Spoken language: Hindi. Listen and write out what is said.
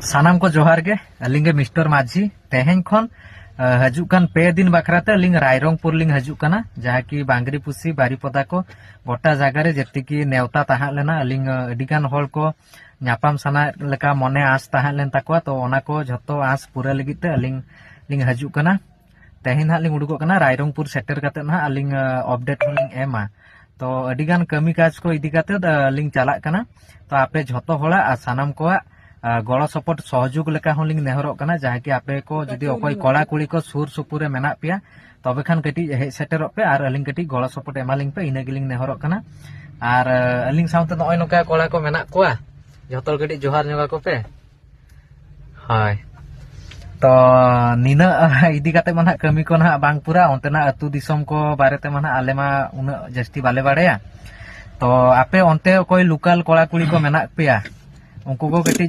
सानाम को जोहार गे अलिंगे मिस्टर माझी तेहें खन हजुकान पे दिन बखराते अलिंग रायरंगपुर लिंग हजुकाना जहाँ की बांगरी पुसी बारीपदा को गोटा जगह रे जति की नेवता तहा लेना अलिंग अडिगान होल को न्यापाम सना लेका मने आस तहा लेन तकवा तो ओना को झतो आस पूरा लगिते अलिंग लिंग हजुकाना तेहें हा लिंग उडुको कना रायरंगपुर सेटर काते ना अलिंग अपडेट लिंग एमा तो अडिगान कमी काज को इदी काते लिंग चला कना तो आपे झतो होला सानाम को गड़ सपोर्ट सहयोग लेका होलिंग नेहरोग कना जहाँ की आपे को जदि अकोय कड़ा कुड़ी को सुर सुपुरे मेना पेया तबे खान कटी हे सेटेरो पे आर अलिंग कटी गड़ सपोर्ट एमालिंग पे इना गिलिंग नेहरोग कना आर अलिंग साउते नय नका कड़ा को मेना कोआ जतल कटी जोहार नगा को पे हाय तो निना इदी काते माना कमी को ना बांग पूरा ओंतेना अतु दिसम को बारेते माना आले मा उना जस्ती बाले बाड़ेया तो आपे ओंते कोई लोकल कड़ा कुड़ी को मेना पेया उनको को कटी